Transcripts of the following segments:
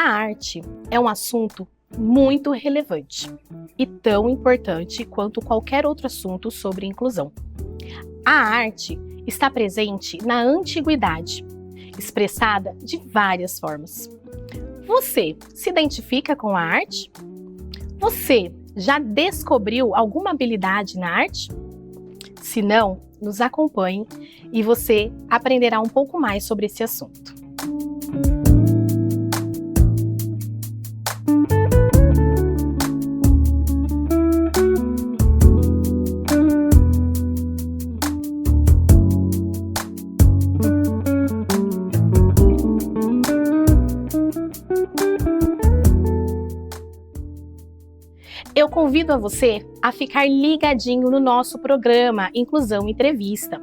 A arte é um assunto muito relevante e tão importante quanto qualquer outro assunto sobre inclusão. A arte está presente na antiguidade, expressada de várias formas. Você se identifica com a arte? Você já descobriu alguma habilidade na arte? Se não, nos acompanhe e você aprenderá um pouco mais sobre esse assunto. Eu convido a você a ficar ligadinho no nosso programa Inclusão Entrevista,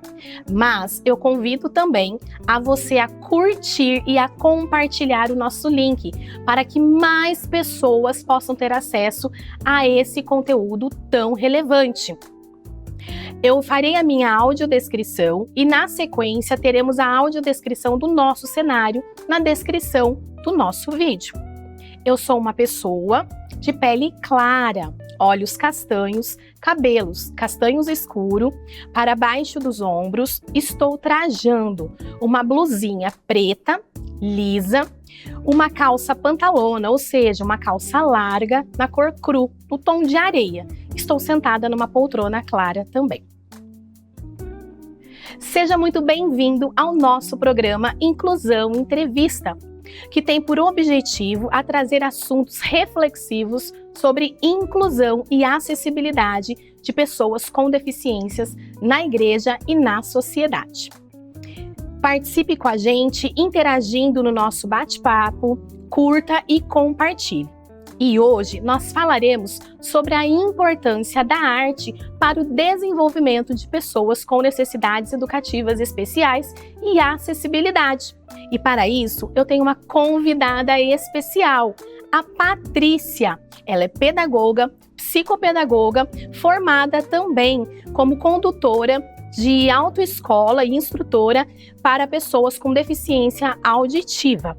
mas eu convido também a você a curtir e a compartilhar o nosso link para que mais pessoas possam ter acesso a esse conteúdo tão relevante. Eu farei a minha audiodescrição e na sequência teremos a audiodescrição do nosso cenário na descrição do nosso vídeo. Eu sou uma pessoa de pele clara, olhos castanhos, cabelos castanhos escuro, para baixo dos ombros, estou trajando uma blusinha preta, lisa, uma calça pantalona, ou seja, uma calça larga, na cor cru, no tom de areia. Estou sentada numa poltrona clara também. Seja muito bem-vindo ao nosso programa Inclusão Entrevista, que tem por objetivo a trazer assuntos reflexivos sobre inclusão e acessibilidade de pessoas com deficiências na igreja e na sociedade. Participe com a gente interagindo no nosso bate-papo, curta e compartilhe. E hoje nós falaremos sobre a importância da arte para o desenvolvimento de pessoas com necessidades educativas especiais e acessibilidade. E para isso eu tenho uma convidada especial, a Patrícia. Ela é pedagoga, psicopedagoga, formada também como condutora de autoescola e instrutora para pessoas com deficiência auditiva.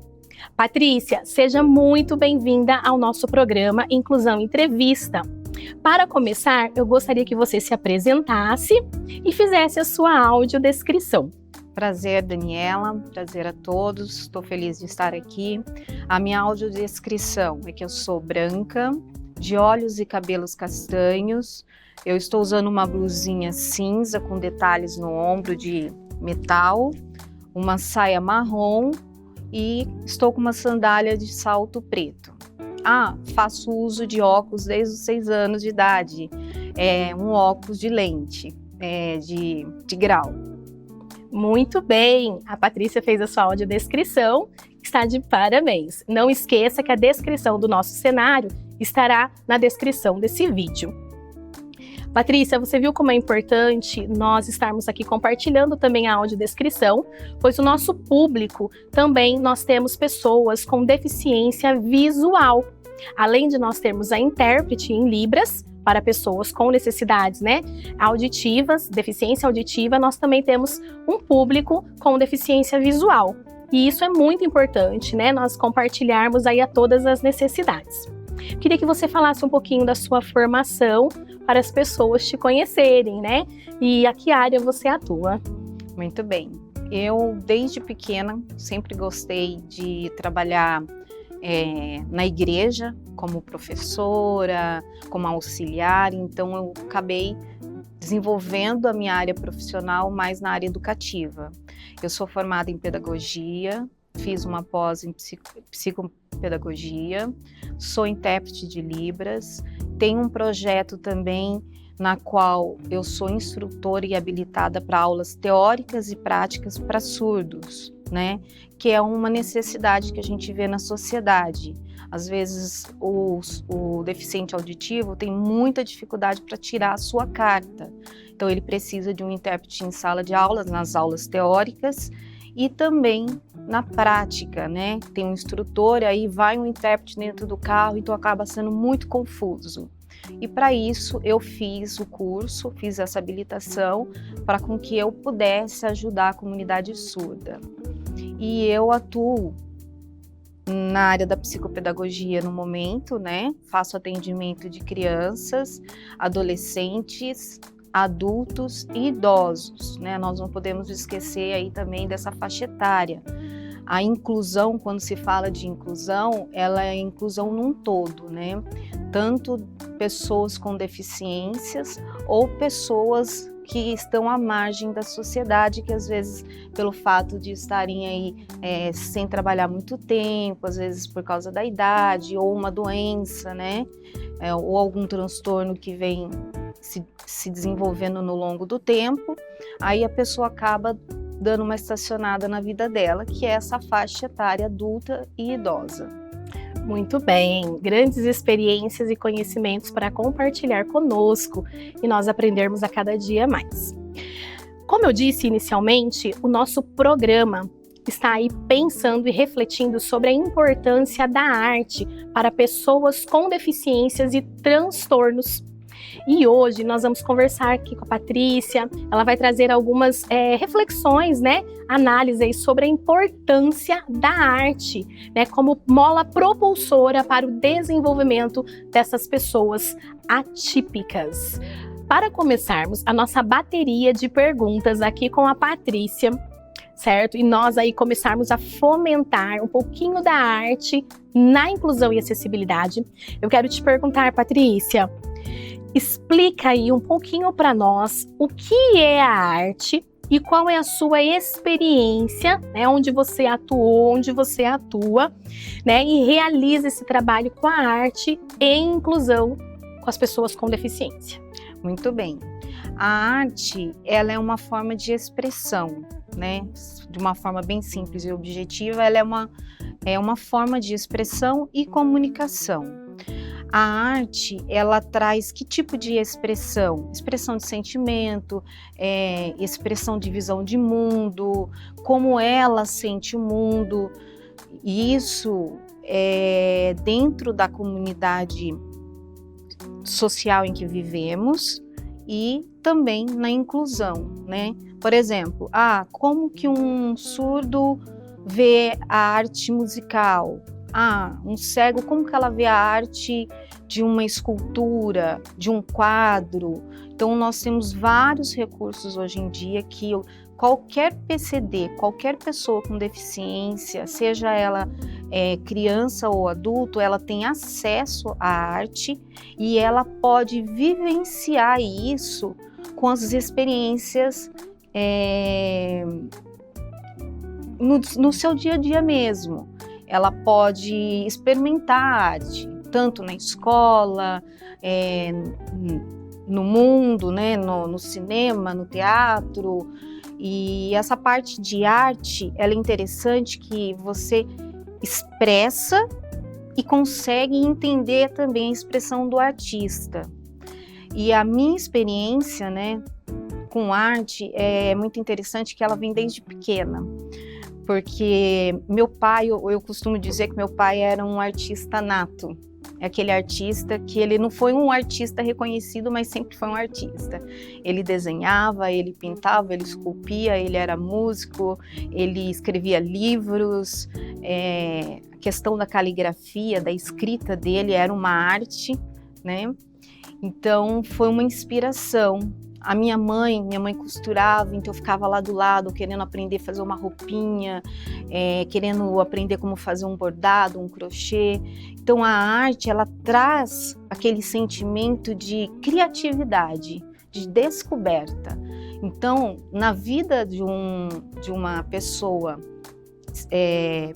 Patrícia, seja muito bem-vinda ao nosso programa Inclusão Entrevista. Para começar, eu gostaria que você se apresentasse e fizesse a sua audiodescrição. Prazer, Daniela, prazer a todos, estou feliz de estar aqui. A minha audiodescrição é que eu sou branca, de olhos e cabelos castanhos, eu estou usando uma blusinha cinza com detalhes no ombro de metal, uma saia marrom, e estou com uma sandália de salto preto. Faço uso de óculos desde os 6 anos de idade, um óculos de lente, de grau. Muito bem, a Patrícia fez a sua audiodescrição, está de parabéns. Não esqueça que a descrição do nosso cenário estará na descrição desse vídeo. Patrícia, você viu como é importante nós estarmos aqui compartilhando também a audiodescrição, pois o nosso público também nós temos pessoas com deficiência visual. Além de nós termos a intérprete em Libras, para pessoas com necessidades, auditivas, deficiência auditiva, nós também temos um público com deficiência visual. E isso é muito importante, nós compartilharmos aí a todas as necessidades. Queria que você falasse um pouquinho da sua formação para as pessoas te conhecerem, E a que área você atua? Muito bem. Eu, desde pequena, sempre gostei de trabalhar na igreja, como professora, como auxiliar, então eu acabei desenvolvendo a minha área profissional mais na área educativa. Eu sou formada em pedagogia, fiz uma pós em psicopedagogia, sou intérprete de Libras, tenho um projeto também na qual eu sou instrutora e habilitada para aulas teóricas e práticas para surdos, que é uma necessidade que a gente vê na sociedade. Às vezes o deficiente auditivo tem muita dificuldade para tirar a sua carta, então ele precisa de um intérprete em sala de aulas, nas aulas teóricas e também na prática, tem um instrutor, aí vai um intérprete dentro do carro, então acaba sendo muito confuso. E para isso eu fiz o curso, fiz essa habilitação para com que eu pudesse ajudar a comunidade surda. E eu atuo na área da psicopedagogia no momento, né? Faço atendimento de crianças, adolescentes, adultos e idosos, né? Nós não podemos esquecer aí também dessa faixa etária. A inclusão, quando se fala de inclusão, ela é inclusão num todo, né? Tanto pessoas com deficiências ou pessoas que estão à margem da sociedade, que às vezes, pelo fato de estarem aí sem trabalhar muito tempo, às vezes por causa da idade, ou uma doença, né? Ou algum transtorno que vem se desenvolvendo no longo do tempo, aí a pessoa acaba dando uma estacionada na vida dela, que é essa faixa etária adulta e idosa. Muito bem, grandes experiências e conhecimentos para compartilhar conosco e nós aprendermos a cada dia mais. Como eu disse inicialmente, o nosso programa está aí pensando e refletindo sobre a importância da arte para pessoas com deficiências e transtornos. E hoje nós vamos conversar aqui com a Patrícia, ela vai trazer algumas reflexões, né, análises sobre a importância da arte, né, como mola propulsora para o desenvolvimento dessas pessoas atípicas. Para começarmos a nossa bateria de perguntas aqui com a Patrícia, certo? E nós aí começarmos a fomentar um pouquinho da arte na inclusão e acessibilidade, eu quero te perguntar, Patrícia, explica aí um pouquinho para nós o que é a arte e qual é a sua experiência, né, onde você atuou, onde você atua, né, e realiza esse trabalho com a arte em inclusão com as pessoas com deficiência. Muito bem. A arte, ela é uma forma de expressão, né, de uma forma bem simples e objetiva, ela é uma forma de expressão e comunicação. A arte, ela traz que tipo de expressão? Expressão de sentimento, expressão de visão de mundo, como ela sente o mundo. E isso é dentro da comunidade social em que vivemos e também na inclusão, né? Por exemplo, como que um surdo vê a arte musical? Um cego, como que ela vê a arte de uma escultura, de um quadro? Então, nós temos vários recursos hoje em dia que qualquer PCD, qualquer pessoa com deficiência, seja ela criança ou adulto, ela tem acesso à arte e ela pode vivenciar isso com as experiências no seu dia a dia mesmo. Ela pode experimentar a arte, tanto na escola, no mundo, né, no cinema, no teatro. E essa parte de arte, ela é interessante que você expressa e consegue entender também a expressão do artista. E a minha experiência, né, com arte é muito interessante, que ela vem desde pequena. Porque meu pai, eu costumo dizer que meu pai era um artista nato. É aquele artista que ele não foi um artista reconhecido, mas sempre foi um artista. Ele desenhava, ele pintava, ele esculpia, ele era músico, ele escrevia livros. A questão da caligrafia, da escrita dele era uma arte, né? Então foi uma inspiração. A minha mãe costurava, então eu ficava lá do lado querendo aprender a fazer uma roupinha, querendo aprender como fazer um bordado, um crochê. Então a arte, ela traz aquele sentimento de criatividade, de descoberta. Então, na vida de uma pessoa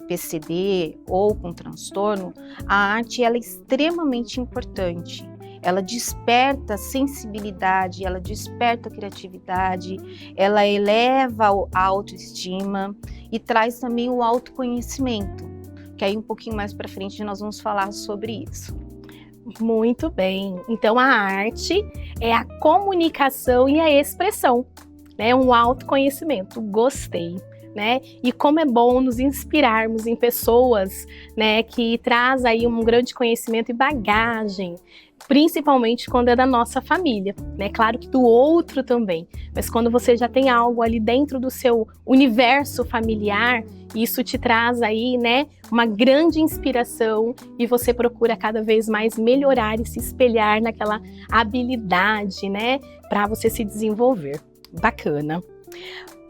PCD ou com transtorno, a arte, ela é extremamente importante. Ela desperta sensibilidade, ela desperta criatividade, ela eleva a autoestima e traz também o autoconhecimento, que aí um pouquinho mais para frente nós vamos falar sobre isso. Muito bem, então a arte é a comunicação e a expressão, né? Um autoconhecimento, gostei. né? E como é bom nos inspirarmos em pessoas, né, que traz aí um grande conhecimento e bagagem, principalmente quando é da nossa família, né? Claro que do outro também, mas quando você já tem algo ali dentro do seu universo familiar, isso te traz aí, né, uma grande inspiração e você procura cada vez mais melhorar e se espelhar naquela habilidade, né, para você se desenvolver. Bacana.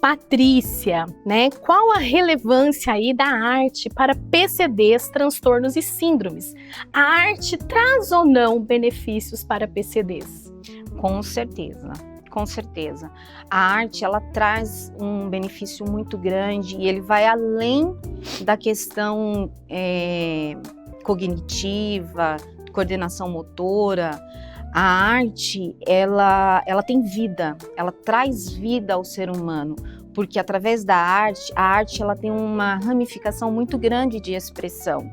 Patrícia, né? Qual a relevância aí da arte para PCDs, transtornos e síndromes? A arte traz ou não benefícios para PCDs? Com certeza, com certeza. A arte, ela traz um benefício muito grande e ele vai além da questão cognitiva, coordenação motora. A arte, ela tem vida, ela traz vida ao ser humano, porque através da arte, a arte ela tem uma ramificação muito grande de expressão.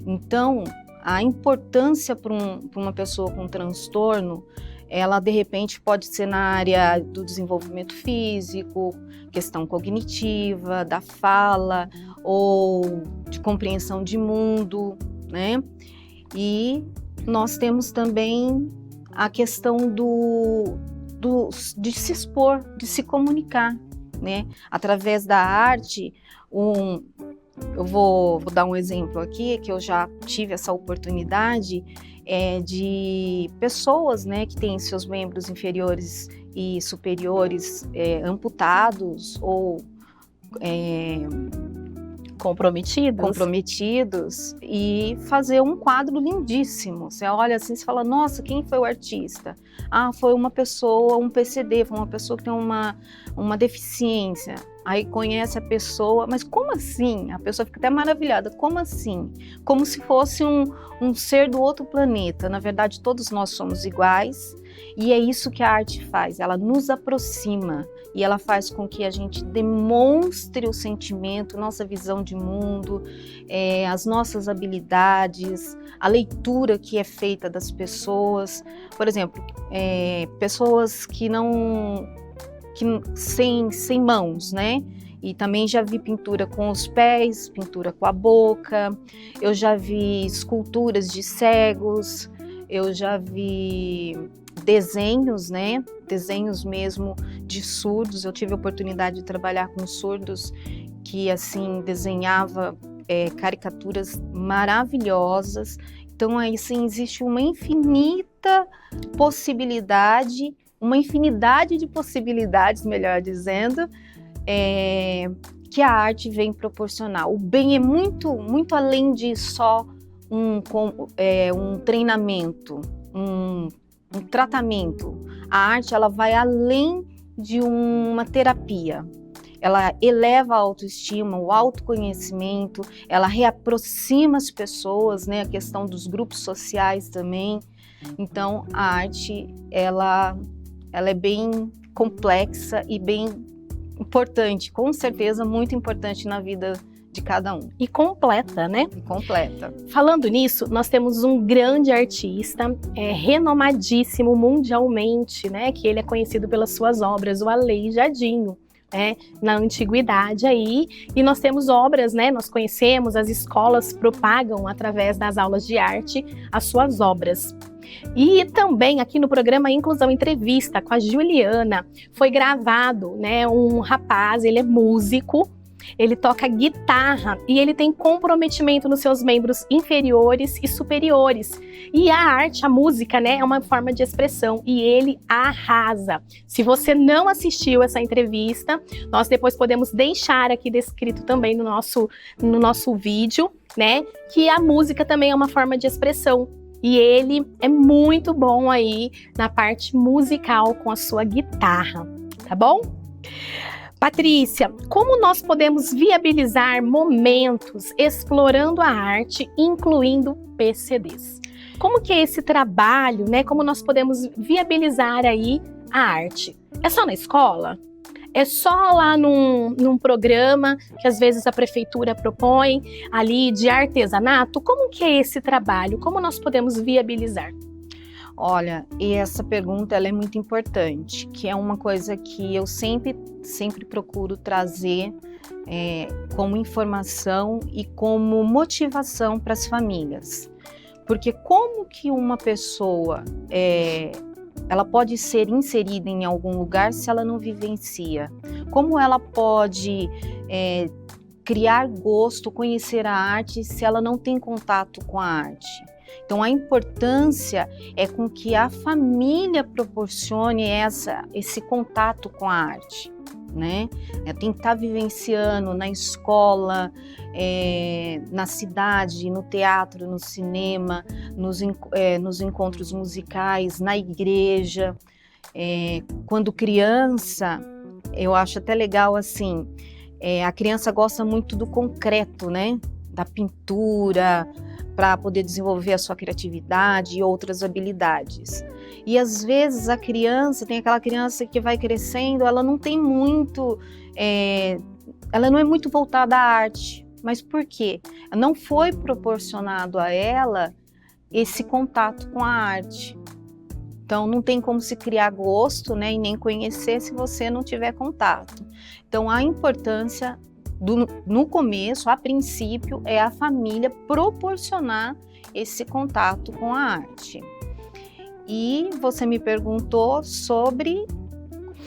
Então, a importância para uma pessoa com transtorno, ela de repente pode ser na área do desenvolvimento físico, questão cognitiva, da fala, ou de compreensão de mundo, né? E nós temos também a questão de se expor, de se comunicar, né? Através da arte, eu vou dar um exemplo aqui, que eu já tive essa oportunidade, de pessoas, né, que têm seus membros inferiores e superiores amputados ou comprometidos e fazer um quadro lindíssimo. Você olha assim e fala, nossa, quem foi o artista? Ah, foi uma pessoa, um PCD, foi uma pessoa que tem uma deficiência. Aí conhece a pessoa, mas como assim? A pessoa fica até maravilhada, como assim? Como se fosse um ser do outro planeta. Na verdade, todos nós somos iguais e é isso que a arte faz, ela nos aproxima. E ela faz com que a gente demonstre o sentimento, nossa visão de mundo, as nossas habilidades, a leitura que é feita das pessoas. Por exemplo, pessoas que sem mãos, né? E também já vi pintura com os pés, pintura com a boca, eu já vi esculturas de cegos, eu já vi desenhos, né? Desenhos mesmo de surdos. Eu tive a oportunidade de trabalhar com surdos que assim desenhava caricaturas maravilhosas. Então aí sim existe uma infinita possibilidade, uma infinidade de possibilidades, melhor dizendo, que a arte vem proporcionar. O bem é muito, muito além de só um treinamento, um tratamento. A arte, ela vai além de uma terapia. Ela eleva a autoestima, o autoconhecimento, ela reaproxima as pessoas, né? A questão dos grupos sociais também. Então, a arte, ela é bem complexa e bem importante, com certeza muito importante na vida de cada um. E completa, né? E completa. Falando nisso, nós temos um grande artista, renomadíssimo mundialmente, né? Que ele é conhecido pelas suas obras, o Aleijadinho, né? Na antiguidade aí. E nós temos obras, né? Nós conhecemos, as escolas propagam através das aulas de arte as suas obras. E também aqui no programa Inclusão Entrevista com a Juliana, foi gravado, né? Um rapaz, ele é músico, ele toca guitarra e ele tem comprometimento nos seus membros inferiores e superiores. E a arte, a música, né, é uma forma de expressão e ele arrasa. Se você não assistiu essa entrevista, nós depois podemos deixar aqui descrito também no nosso vídeo, né, que a música também é uma forma de expressão. E ele é muito bom aí na parte musical com a sua guitarra, tá bom? Patrícia, como nós podemos viabilizar momentos explorando a arte, incluindo PCDs? Como que é esse trabalho, né? Como nós podemos viabilizar aí a arte? É só na escola? É só lá num programa que às vezes a prefeitura propõe ali de artesanato? Como que é esse trabalho? Como nós podemos viabilizar? Olha, e essa pergunta ela é muito importante, que é uma coisa que eu sempre procuro trazer como informação e como motivação para as famílias. Porque como que uma pessoa ela pode ser inserida em algum lugar se ela não vivencia? Como ela pode criar gosto, conhecer a arte se ela não tem contato com a arte? Então a importância é com que a família proporcione esse contato com a arte, né? Tem que estar vivenciando na escola, na cidade, no teatro, no cinema, nos encontros musicais, na igreja. Quando criança, eu acho até legal assim, a criança gosta muito do concreto, né? Da pintura, para poder desenvolver a sua criatividade e outras habilidades. E às vezes a criança, tem aquela criança que vai crescendo, ela não tem muito, ela não é muito voltada à arte. Mas por quê? Não foi proporcionado a ela esse contato com a arte. Então não tem como se criar gosto, né, e nem conhecer se você não tiver contato. Então a importância no começo, a princípio, é a família proporcionar esse contato com a arte. E você me perguntou sobre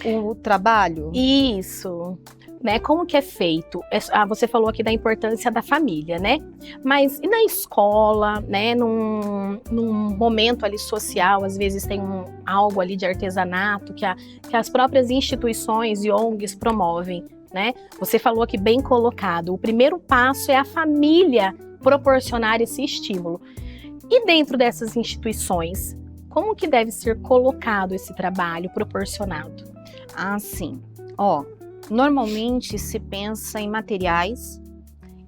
o trabalho? Isso, né? Como que é feito? Você falou aqui da importância da família, né? Mas e na escola, né? Num momento ali social, às vezes tem algo ali de artesanato que as próprias instituições e ONGs promovem, né? Você falou aqui bem colocado, o primeiro passo é a família proporcionar esse estímulo. E dentro dessas instituições, como que deve ser colocado esse trabalho proporcionado? Sim. Normalmente se pensa em materiais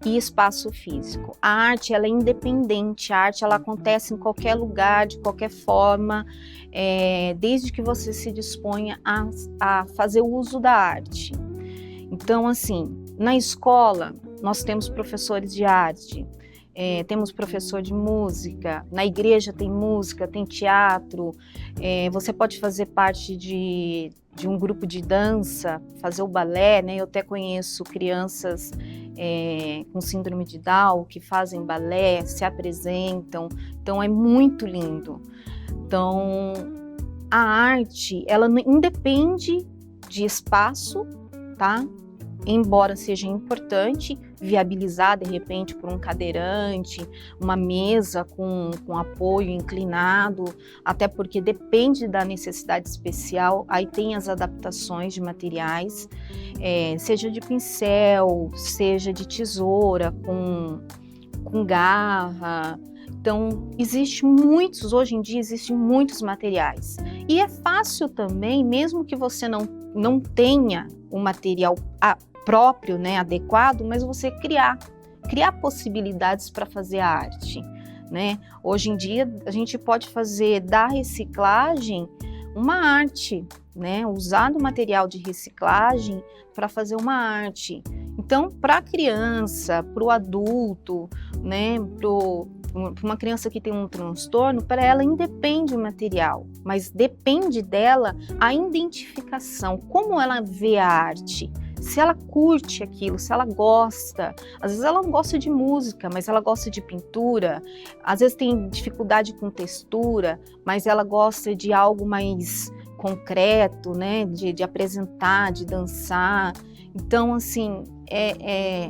e espaço físico. A arte, ela é independente, a arte ela acontece em qualquer lugar, de qualquer forma, desde que você se disponha a fazer uso da arte. Então, assim, na escola, nós temos professores de arte, temos professor de música, na igreja tem música, tem teatro, você pode fazer parte de um grupo de dança, fazer o balé, né? Eu até conheço crianças com síndrome de Down que fazem balé, se apresentam, então é muito lindo. Então, a arte, ela independe de espaço, tá? Embora seja importante viabilizar de repente por um cadeirante, uma mesa com apoio inclinado, até porque depende da necessidade especial, aí tem as adaptações de materiais, seja de pincel, seja de tesoura, com garra. Então, hoje em dia existem muitos materiais. E é fácil também, mesmo que você não tenha o material próprio, né, adequado, mas você criar possibilidades para fazer a arte, né? Hoje em dia a gente pode fazer da reciclagem uma arte, né? Usar o material de reciclagem para fazer uma arte. Então, para a criança, para o adulto, né, para uma criança que tem um transtorno, para ela independe o material, mas depende dela a identificação, como ela vê a arte. Se ela curte aquilo, se ela gosta, às vezes ela não gosta de música, mas ela gosta de pintura, às vezes tem dificuldade com textura, mas ela gosta de algo mais concreto, né, de apresentar, de dançar. Então, assim,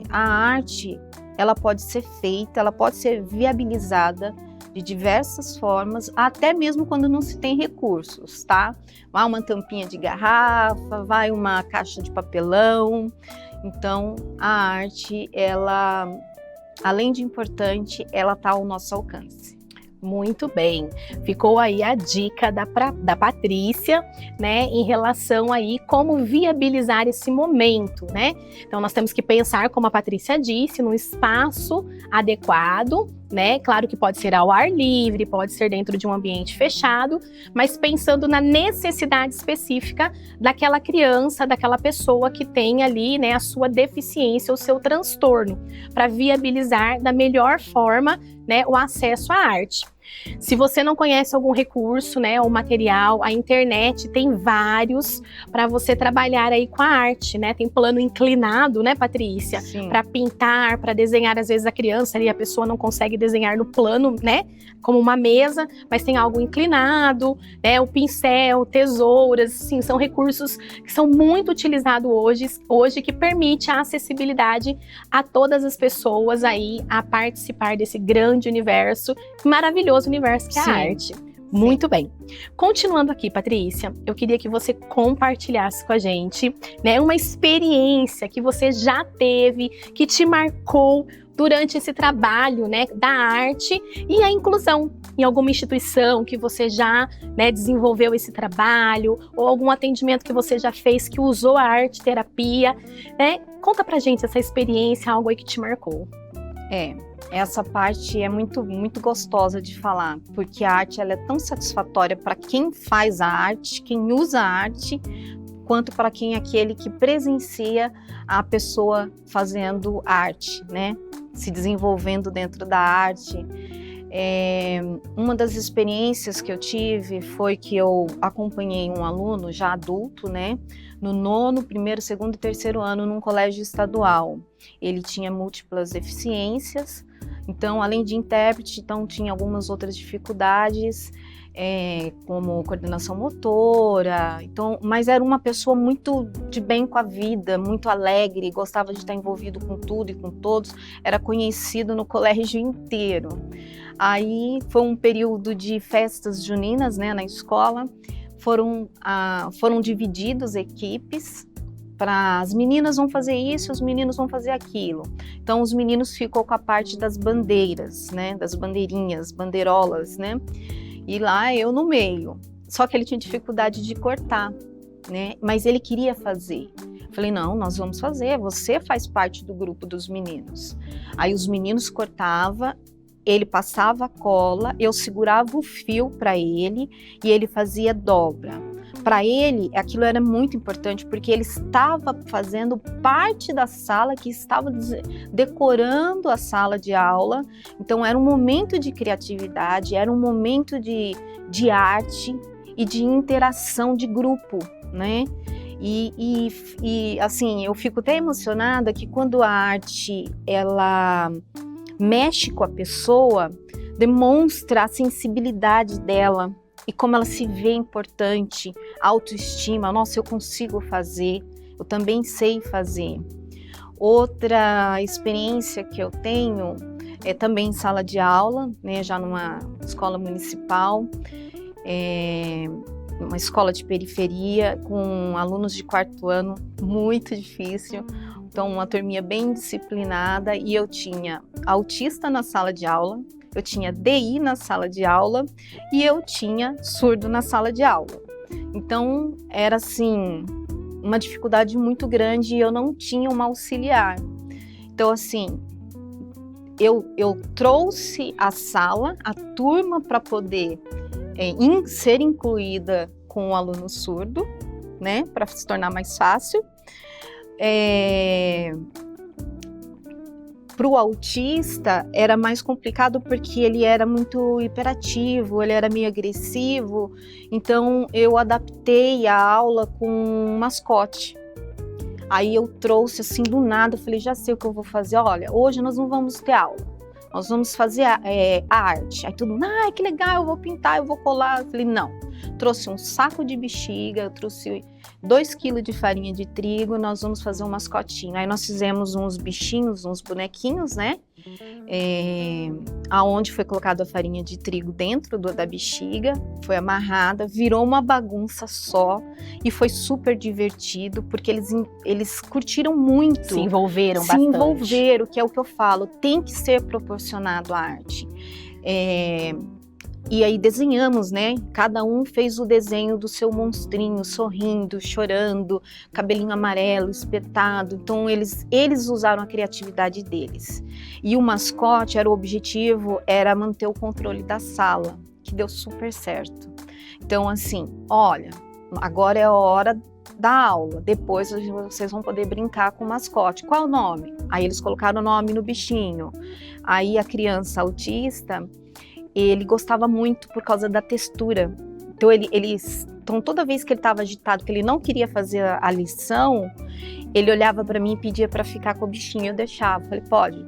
a arte, ela pode ser feita, ela pode ser viabilizada de diversas formas, até mesmo quando não se tem recursos, tá? Vai uma tampinha de garrafa, vai uma caixa de papelão. Então, a arte, ela, além de importante, ela está ao nosso alcance. Muito bem, ficou aí a dica da Patrícia, né, em relação aí como viabilizar esse momento, né? Então nós temos que pensar, como a Patrícia disse, num espaço adequado, né? Claro que pode ser ao ar livre, pode ser dentro de um ambiente fechado, mas pensando na necessidade específica daquela criança, daquela pessoa que tem ali, né, a sua deficiência, o seu transtorno, para viabilizar da melhor forma, né, o acesso à arte. Se você não conhece algum recurso, né, ou material, a internet tem vários para você trabalhar aí com a arte, né? Tem plano inclinado, né, Patrícia? Para pintar, para desenhar, às vezes a criança ali, a pessoa não consegue desenhar no plano, né, como uma mesa, mas tem algo inclinado, né, o pincel, tesouras, sim, são recursos que são muito utilizados hoje que permite a acessibilidade a todas as pessoas aí a participar desse grande universo, maravilhoso universo que é a arte. Muito bem. Continuando aqui, Patrícia, eu queria que você compartilhasse com a gente, né, uma experiência que você já teve, que te marcou durante esse trabalho, né, da arte e a inclusão em alguma instituição que você já, né, desenvolveu esse trabalho, ou algum atendimento que você já fez que usou a arte terapia, né? Conta pra gente essa experiência, algo aí que te marcou. Essa parte é muito, muito gostosa de falar, porque a arte ela é tão satisfatória para quem faz a arte, quem usa a arte, quanto para quem é aquele que presencia a pessoa fazendo arte, né? Se desenvolvendo dentro da arte. Uma das experiências que eu tive foi que eu acompanhei um aluno já adulto, né? No 9º, 1º, 2º e 3º ano num colégio estadual. Ele tinha múltiplas deficiências, então além de intérprete, então tinha algumas outras dificuldades, como coordenação motora, então, mas era uma pessoa muito de bem com a vida, muito alegre, gostava de estar envolvido com tudo e com todos, era conhecido no colégio inteiro. Aí foi um período de festas juninas, né, na escola, foram divididos equipes, para as meninas vão fazer isso, os meninos vão fazer aquilo. Então os meninos ficou com a parte das bandeiras, né, das bandeirinhas, bandeirolas, né, e lá eu no meio. Só que ele tinha dificuldade de cortar, né, mas ele queria fazer. Falei, não, nós vamos fazer, você faz parte do grupo dos meninos. Aí os meninos cortavam, ele passava a cola, eu segurava o fio para ele e ele fazia dobra. Para ele, aquilo era muito importante, porque ele estava fazendo parte da sala, que estava decorando a sala de aula. Então, era um momento de criatividade, era um momento de arte e de interação de grupo, né? E assim, eu fico até emocionada que quando a arte, ela mexe com a pessoa, demonstra a sensibilidade dela e como ela se vê importante, autoestima, nossa, eu consigo fazer, eu também sei fazer. Outra experiência que eu tenho é também em sala de aula, né, já numa escola municipal, uma escola de periferia, com alunos de 4º ano, muito difícil. Então, uma turminha bem disciplinada, e eu tinha autista na sala de aula, eu tinha DI na sala de aula e eu tinha surdo na sala de aula. Então, era assim, uma dificuldade muito grande e eu não tinha uma auxiliar. Então, assim, eu trouxe a sala, a turma, para poder ser incluída com o aluno surdo, né, para se tornar mais fácil. Para o autista era mais complicado porque ele era muito hiperativo, ele era meio agressivo, então eu adaptei a aula com um mascote. Aí eu trouxe assim do nada, falei, já sei o que eu vou fazer, olha, hoje nós não vamos ter aula, nós vamos fazer a arte. Aí todo mundo, que legal, eu vou pintar, eu vou colar. Eu falei, não, trouxe um saco de bexiga, eu trouxe 2 kg de farinha de trigo, nós vamos fazer um mascotinho. Aí nós fizemos uns bichinhos, uns bonequinhos, né? Aonde foi colocado a farinha de trigo dentro da bexiga, foi amarrada, virou uma bagunça só e foi super divertido, porque eles curtiram muito. Se envolveram bastante. Se envolveram, que é o que eu falo, tem que ser proporcionado à arte. E aí desenhamos, né? Cada um fez o desenho do seu monstrinho, sorrindo, chorando, cabelinho amarelo, espetado. Então eles usaram a criatividade deles. E o mascote, o objetivo era manter o controle da sala, que deu super certo. Então assim, olha, agora é a hora da aula, depois vocês vão poder brincar com o mascote. Qual é o nome? Aí eles colocaram o nome no bichinho. Aí a criança autista, ele gostava muito por causa da textura. Então toda vez que ele estava agitado, que ele não queria fazer a lição, ele olhava para mim e pedia para ficar com o bichinho, eu deixava, falei, pode.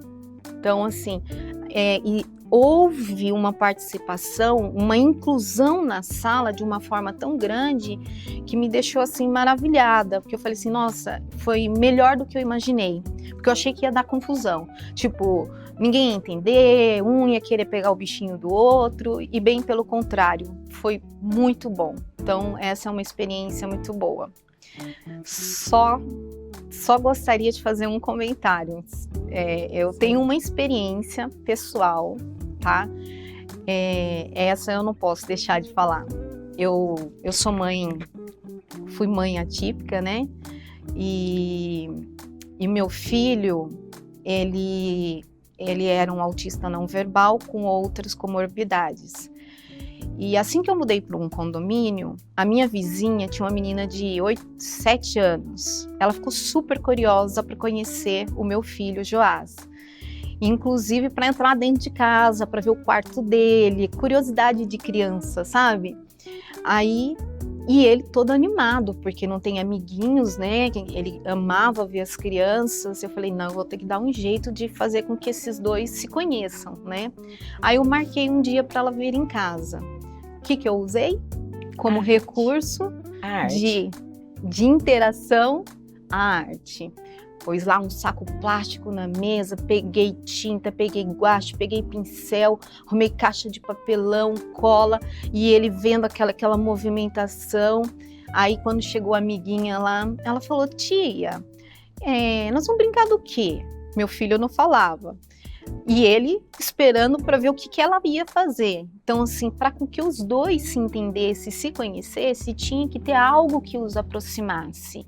Então assim, e houve uma participação, uma inclusão na sala de uma forma tão grande que me deixou assim maravilhada, porque eu falei assim, nossa, foi melhor do que eu imaginei, porque eu achei que ia dar confusão, tipo, ninguém ia entender, um ia querer pegar o bichinho do outro, e bem pelo contrário, foi muito bom. Então essa é uma experiência muito boa. Só gostaria de fazer um comentário. Eu tenho uma experiência pessoal, tá? Essa eu não posso deixar de falar. Eu sou mãe, fui mãe atípica, né? E meu filho, ele era um autista não verbal com outras comorbidades. E assim que eu mudei para um condomínio, a minha vizinha tinha uma menina de 7 anos. Ela ficou super curiosa para conhecer o meu filho, Joás. Inclusive para entrar dentro de casa, para ver o quarto dele, curiosidade de criança, sabe? E ele todo animado, porque não tem amiguinhos, né? Ele amava ver as crianças. Eu falei, não, eu vou ter que dar um jeito de fazer com que esses dois se conheçam, né? Aí eu marquei um dia para ela vir em casa. O que eu usei como recurso de interação? A arte. Pus lá um saco plástico na mesa, peguei tinta, peguei guache, peguei pincel, arrumei caixa de papelão, cola, e ele vendo aquela movimentação. Aí quando chegou a amiguinha lá, ela falou, tia, nós vamos brincar do quê? Meu filho não falava. E ele esperando para ver o que ela ia fazer. Então, assim, para que os dois se entendessem, se conhecessem, tinha que ter algo que os aproximasse.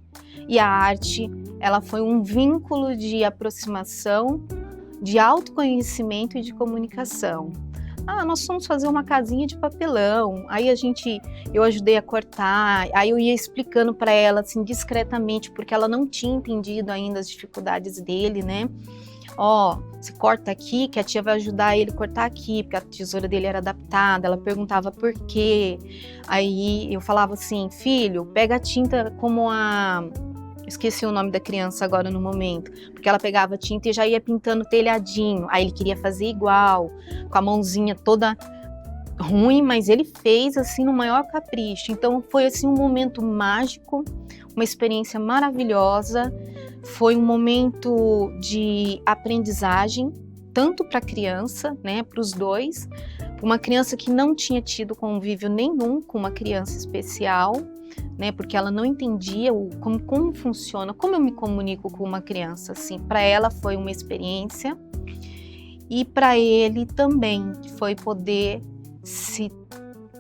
E a arte, ela foi um vínculo de aproximação, de autoconhecimento e de comunicação. Nós fomos fazer uma casinha de papelão, aí eu ajudei a cortar, aí eu ia explicando para ela, assim, discretamente, porque ela não tinha entendido ainda as dificuldades dele, né? Você corta aqui, que a tia vai ajudar ele a cortar aqui, porque a tesoura dele era adaptada. Ela perguntava por quê. Aí eu falava assim, filho, pega a tinta como esqueci o nome da criança agora no momento, porque ela pegava tinta e já ia pintando telhadinho. Aí ele queria fazer igual, com a mãozinha toda ruim, mas ele fez assim no maior capricho. Então foi assim um momento mágico, uma experiência maravilhosa. Foi um momento de aprendizagem, tanto para a criança, né, para os dois, uma criança que não tinha tido convívio nenhum com uma criança especial, né, porque ela não entendia como funciona, como eu me comunico com uma criança, assim, para ela foi uma experiência, e para ele também, foi poder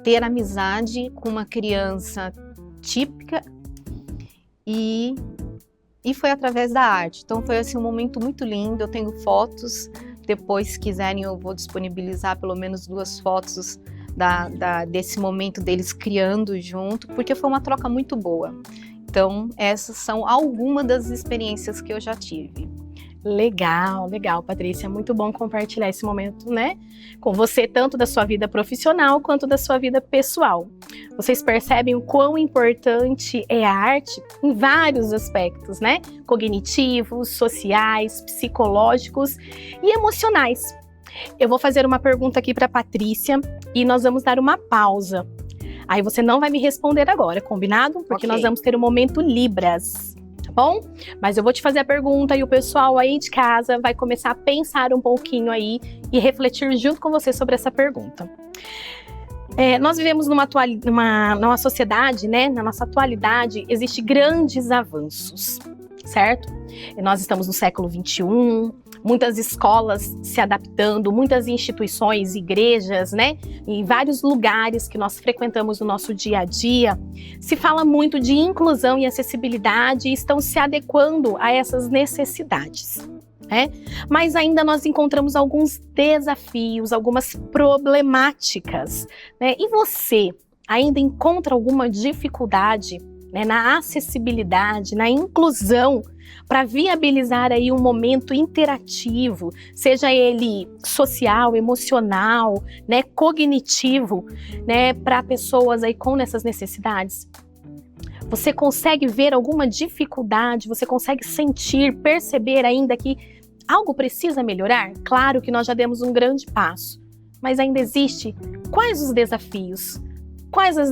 ter amizade com uma criança típica e foi através da arte. Então foi assim um momento muito lindo. Eu tenho fotos, depois se quiserem eu vou disponibilizar pelo menos 2 fotos desse momento deles criando junto, porque foi uma troca muito boa. Então essas são algumas das experiências que eu já tive. Legal, Patrícia, muito bom compartilhar esse momento, né, com você, tanto da sua vida profissional quanto da sua vida pessoal. Vocês percebem o quão importante é a arte em vários aspectos, né, cognitivos, sociais, psicológicos e emocionais. Eu vou fazer uma pergunta aqui para Patrícia e nós vamos dar uma pausa. Aí você não vai me responder agora, combinado? Porque nós vamos ter um momento Libras. Bom, mas eu vou te fazer a pergunta e o pessoal aí de casa vai começar a pensar um pouquinho aí e refletir junto com você sobre essa pergunta. Nós vivemos numa sociedade, né? Na nossa atualidade, existem grandes avanços, certo? Nós estamos no século XXI, muitas escolas se adaptando, muitas instituições, igrejas, né? Em vários lugares que nós frequentamos no nosso dia a dia, se fala muito de inclusão e acessibilidade e estão se adequando a essas necessidades. Mas ainda nós encontramos alguns desafios, algumas problemáticas, né? E você ainda encontra alguma dificuldade, né, na acessibilidade, na inclusão para viabilizar aí um momento interativo, seja ele social, emocional, né, cognitivo, né, para pessoas aí com essas necessidades? Você consegue ver alguma dificuldade? Você consegue sentir, perceber ainda que algo precisa melhorar? Claro que nós já demos um grande passo, mas ainda existe. Quais os desafios? Quais as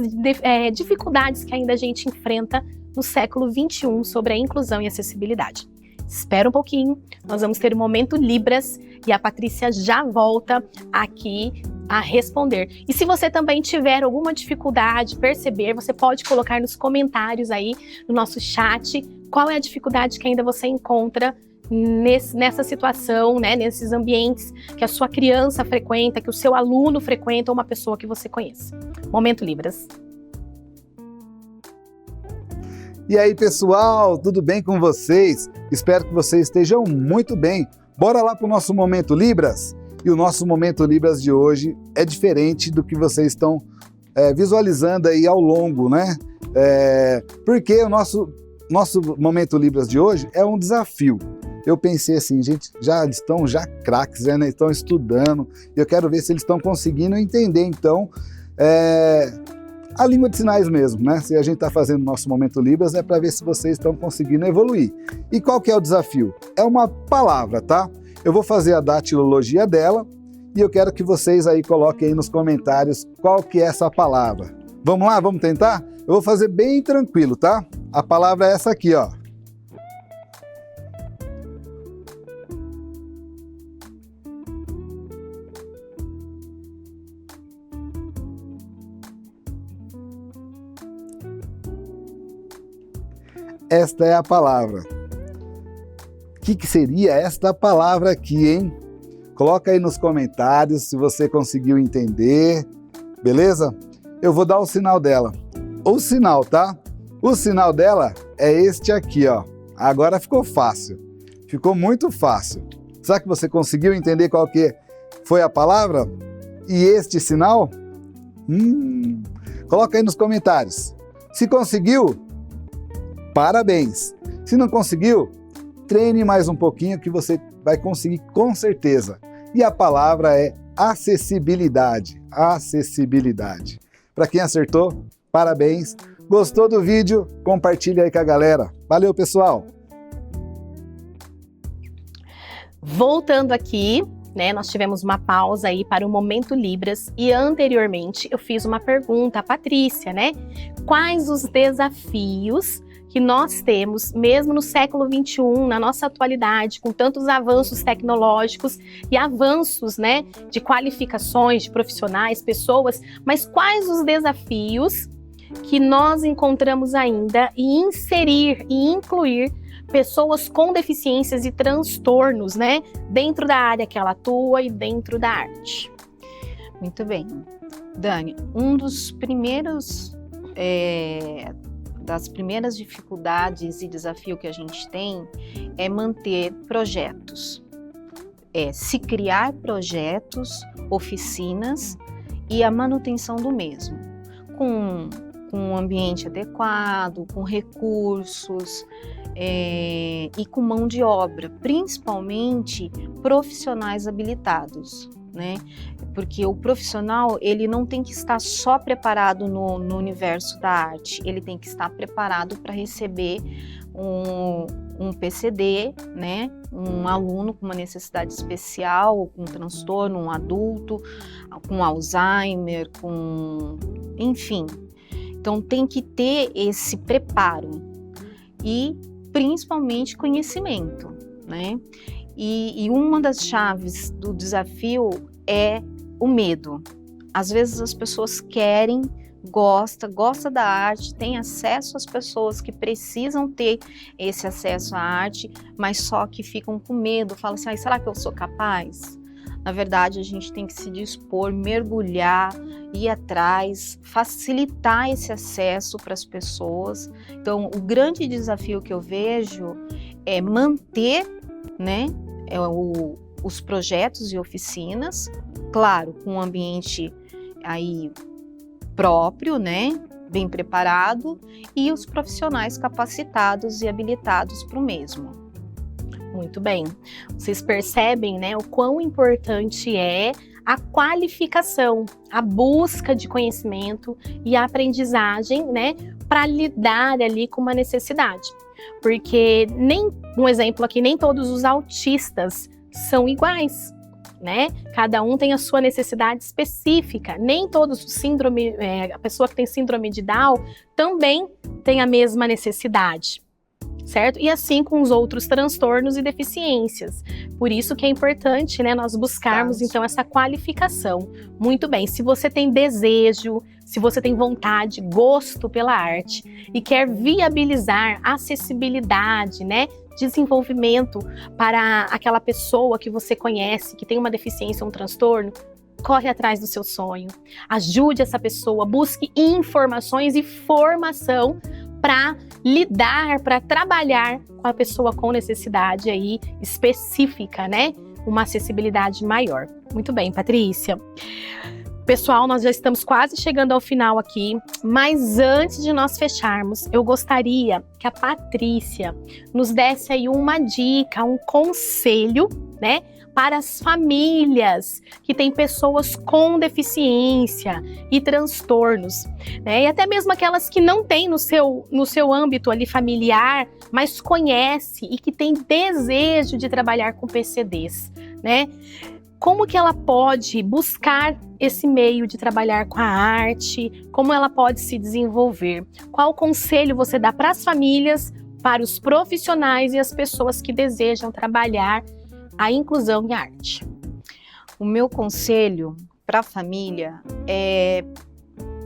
dificuldades que ainda a gente enfrenta no século XXI sobre a inclusão e acessibilidade? Espera um pouquinho, nós vamos ter um Momento Libras e a Patrícia já volta aqui a responder. E se você também tiver alguma dificuldade, perceber, você pode colocar nos comentários aí no nosso chat qual é a dificuldade que ainda você encontra nessa situação, né, nesses ambientes que a sua criança frequenta, que o seu aluno frequenta ou uma pessoa que você conhece. Momento Libras. E aí, pessoal, tudo bem com vocês? Espero que vocês estejam muito bem. Bora lá para o nosso Momento Libras? E o nosso Momento Libras de hoje é diferente do que vocês estão visualizando aí ao longo, né? Porque o nosso Momento Libras de hoje é um desafio. Eu pensei assim, gente, eles estão craques, né? Estão estudando, e eu quero ver se eles estão conseguindo entender, então, a língua de sinais mesmo, né? Se a gente está fazendo o nosso Momento Libras, é para ver se vocês estão conseguindo evoluir. E qual que é o desafio? É uma palavra, tá? Eu vou fazer a datilologia dela e eu quero que vocês aí coloquem aí nos comentários qual que é essa palavra. Vamos lá? Vamos tentar? Eu vou fazer bem tranquilo, tá? A palavra é essa aqui, ó. Esta é a palavra. O que seria esta palavra aqui, hein? Coloca aí nos comentários se você conseguiu entender, beleza? Eu vou dar o sinal dela. O sinal, tá? O sinal dela é este aqui, ó. Agora ficou fácil. Ficou muito fácil. Será que você conseguiu entender qual que foi a palavra? E este sinal? Coloca aí nos comentários. Se conseguiu, parabéns. Se não conseguiu, treine mais um pouquinho que você vai conseguir com certeza. E a palavra é acessibilidade. Acessibilidade. Para quem acertou, parabéns. Gostou do vídeo? Compartilha aí com a galera. Valeu, pessoal! Voltando aqui, né, nós tivemos uma pausa aí para o Momento Libras e anteriormente eu fiz uma pergunta à Patrícia, né? Quais os desafios que nós temos, mesmo no século XXI, na nossa atualidade, com tantos avanços tecnológicos e avanços, né, de qualificações, de profissionais, pessoas, mas quais os desafios que nós encontramos ainda em inserir e incluir pessoas com deficiências e transtornos, né, dentro da área que ela atua e dentro da arte? Muito bem. Dani, das primeiras dificuldades e desafio que a gente tem é manter projetos, se criar projetos, oficinas e a manutenção do mesmo, com um ambiente adequado, com recursos e com mão de obra, principalmente profissionais habilitados, né? Porque o profissional, ele não tem que estar só preparado no universo da arte, ele tem que estar preparado para receber um PCD, né? Um aluno com uma necessidade especial, com um transtorno, um adulto, com Alzheimer, enfim. Então tem que ter esse preparo e principalmente conhecimento, né? E uma das chaves do desafio é o medo. Às vezes as pessoas querem, gosta da arte, tem acesso às pessoas que precisam ter esse acesso à arte, mas só que ficam com medo, falam assim, será que eu sou capaz? Na verdade, a gente tem que se dispor, mergulhar, ir atrás, facilitar esse acesso para as pessoas. Então, o grande desafio que eu vejo é manter, né, os projetos e oficinas, claro, com um ambiente aí próprio, né, bem preparado e os profissionais capacitados e habilitados para o mesmo. Muito bem. Vocês percebem, né, o quão importante é a qualificação, a busca de conhecimento e a aprendizagem, né, para lidar ali com uma necessidade. Porque um exemplo aqui, nem todos os autistas são iguais, né? Cada um tem a sua necessidade específica. Nem todos a pessoa que tem síndrome de Down também tem a mesma necessidade, certo? E assim com os outros transtornos e deficiências. Por isso que é importante, né, nós buscarmos então essa qualificação. Muito bem, se você tem desejo, se você tem vontade, gosto pela arte e quer viabilizar acessibilidade, né, desenvolvimento para aquela pessoa que você conhece, que tem uma deficiência ou um transtorno, corre atrás do seu sonho. Ajude essa pessoa, busque informações e formação para lidar, para trabalhar com a pessoa com necessidade aí específica, né? Uma acessibilidade maior. Muito bem, Patrícia. Pessoal, nós já estamos quase chegando ao final aqui, mas antes de nós fecharmos, eu gostaria que a Patrícia nos desse aí uma dica, um conselho, né? Para as famílias que têm pessoas com deficiência e transtornos, né? E até mesmo aquelas que não têm no seu âmbito ali familiar, mas conhece e que tem desejo de trabalhar com PCDs, né? Como que ela pode buscar esse meio de trabalhar com a arte? Como ela pode se desenvolver? Qual conselho você dá para as famílias, para os profissionais e as pessoas que desejam trabalhar a inclusão em arte? O meu conselho para a família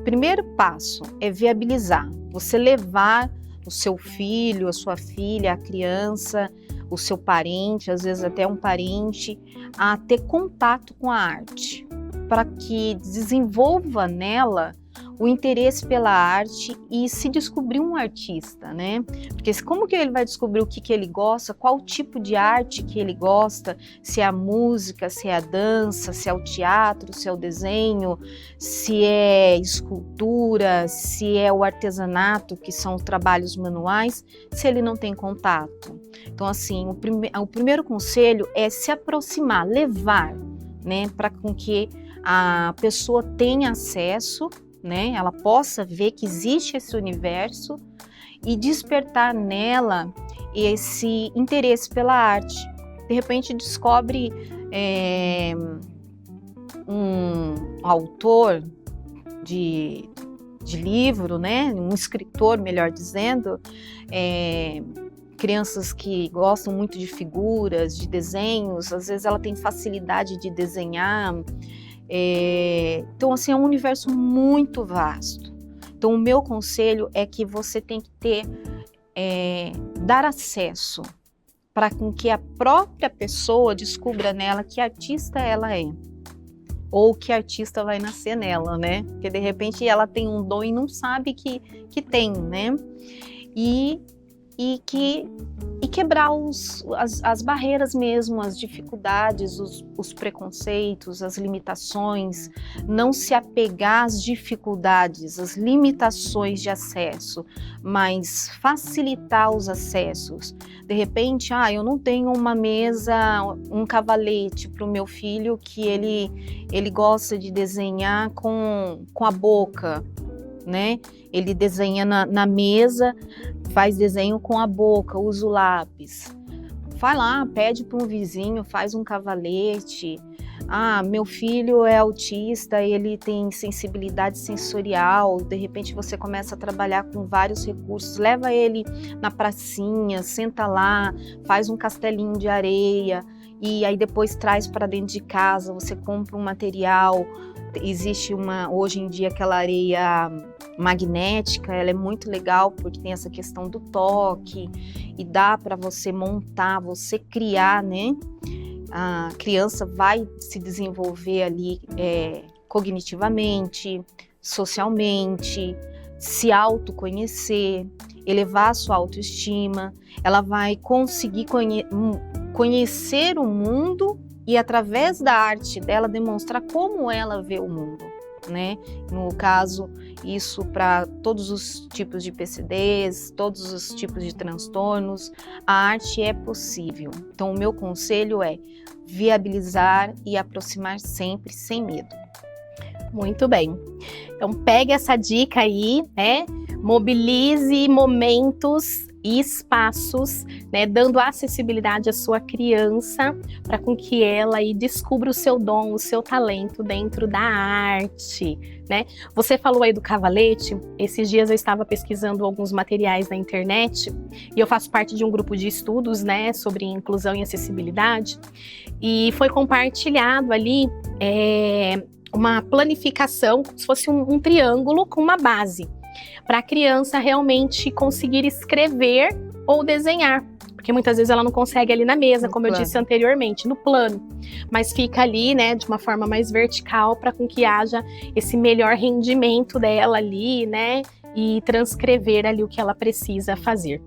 primeiro passo é viabilizar. Você levar o seu filho, a sua filha, a criança, o seu parente, às vezes até um parente, a ter contato com a arte, para que desenvolva nela o interesse pela arte e se descobrir um artista, né? Porque como que ele vai descobrir o que ele gosta, qual tipo de arte que ele gosta, se é a música, se é a dança, se é o teatro, se é o desenho, se é escultura, se é o artesanato, que são os trabalhos manuais, se ele não tem contato. Então, assim, o primeiro conselho é se aproximar, levar, né, para com que a pessoa tenha acesso, né, ela possa ver que existe esse universo e despertar nela esse interesse pela arte. De repente descobre um autor de livro, né, um escritor, melhor dizendo, crianças que gostam muito de figuras, de desenhos, às vezes ela tem facilidade de desenhar. Então, assim, é um universo muito vasto. Então, o meu conselho é que você tem que dar acesso para que a própria pessoa descubra nela que artista ela é, ou que artista vai nascer nela, né? Porque de repente ela tem um dom e não sabe que tem, né? E quebrar as barreiras mesmo, as dificuldades, os preconceitos, as limitações, não se apegar às dificuldades, às limitações de acesso, mas facilitar os acessos. De repente, eu não tenho uma mesa, um cavalete para o meu filho que ele gosta de desenhar com a boca, né? Ele desenha na mesa, faz desenho com a boca, usa o lápis. Vai lá, pede para um vizinho, faz um cavalete. Meu filho é autista, ele tem sensibilidade sensorial. De repente você começa a trabalhar com vários recursos. Leva ele na pracinha, senta lá, faz um castelinho de areia e aí depois traz para dentro de casa. Você compra um material. Existe hoje em dia aquela areia magnética, ela é muito legal porque tem essa questão do toque e dá para você montar, você criar, né? A criança vai se desenvolver ali cognitivamente, socialmente, se autoconhecer, elevar a sua autoestima, ela vai conseguir conhecer o mundo e através da arte dela demonstrar como ela vê o mundo. né? No caso, isso para todos os tipos de PCDs, todos os tipos de transtornos, a arte é possível. Então, o meu conselho é viabilizar e aproximar sempre sem medo. Muito bem. Então, pegue essa dica aí, né? Mobilize momentos e espaços, né, dando acessibilidade à sua criança para com que ela aí descubra o seu dom, o seu talento dentro da arte, né? Você falou aí do cavalete. Esses dias eu estava pesquisando alguns materiais na internet e eu faço parte de um grupo de estudos, né, sobre inclusão e acessibilidade, e foi compartilhado ali uma planificação, como se fosse um triângulo com uma base, para a criança realmente conseguir escrever ou desenhar, porque muitas vezes ela não consegue ali na mesa, como eu disse anteriormente, no plano, mas fica ali, né, de uma forma mais vertical, para com que haja esse melhor rendimento dela ali, né, e transcrever ali o que ela precisa fazer.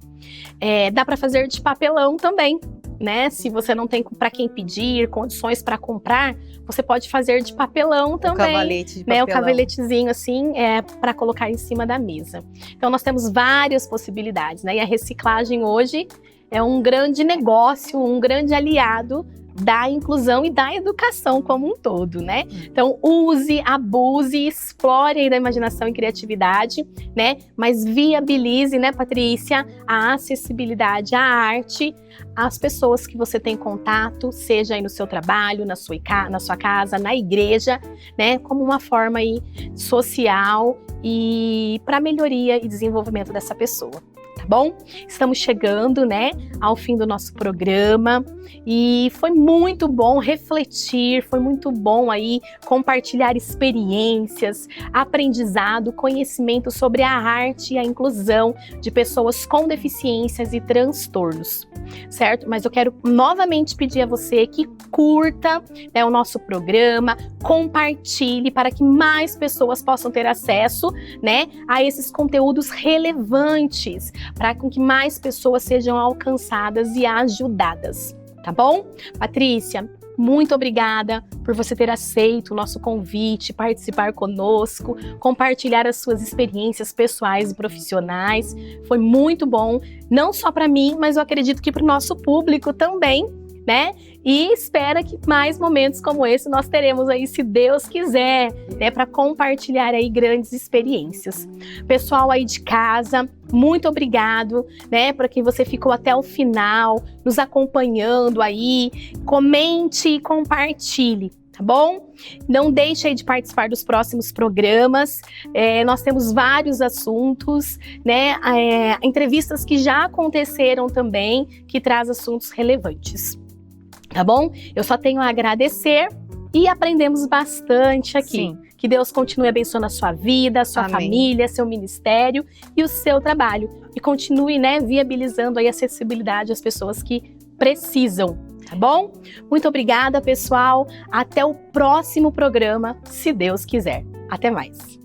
Dá para fazer de papelão também, né? Se você não tem para quem pedir, condições para comprar, você pode fazer de papelão também. O cavalete de papelão. O cavaletezinho assim, para colocar em cima da mesa. Então nós temos várias possibilidades, né? E a reciclagem hoje é um grande negócio, um grande aliado da inclusão e da educação como um todo, né? Então, use, abuse, explore aí da imaginação e criatividade, né? Mas viabilize, né, Patrícia, a acessibilidade à arte às pessoas que você tem contato, seja aí no seu trabalho, na sua casa, na igreja, né? Como uma forma aí social e para melhoria e desenvolvimento dessa pessoa. Tá bom? Estamos chegando, né, ao fim do nosso programa e foi muito bom refletir, foi muito bom aí compartilhar experiências, aprendizado, conhecimento sobre a arte e a inclusão de pessoas com deficiências e transtornos, certo? Mas eu quero novamente pedir a você que curta, né, o nosso programa, compartilhe para que mais pessoas possam ter acesso, né, a esses conteúdos relevantes, para que mais pessoas sejam alcançadas e ajudadas, tá bom? Patrícia, muito obrigada por você ter aceito o nosso convite, participar conosco, compartilhar as suas experiências pessoais e profissionais. Foi muito bom, não só para mim, mas eu acredito que para o nosso público também, né? E espera que mais momentos como esse nós teremos aí, se Deus quiser, né, para compartilhar aí grandes experiências. Pessoal aí de casa, muito obrigado, né, para quem você ficou até o final, nos acompanhando aí. Comente e compartilhe, tá bom? Não deixe aí de participar dos próximos programas. Nós temos vários assuntos, né, entrevistas que já aconteceram também, que traz assuntos relevantes. Tá bom? Eu só tenho a agradecer e aprendemos bastante aqui. Sim. Que Deus continue abençoando a sua vida, a sua família, seu ministério e o seu trabalho. E continue, né, viabilizando aí a acessibilidade às pessoas que precisam, tá bom? Muito obrigada, pessoal. Até o próximo programa, se Deus quiser. Até mais.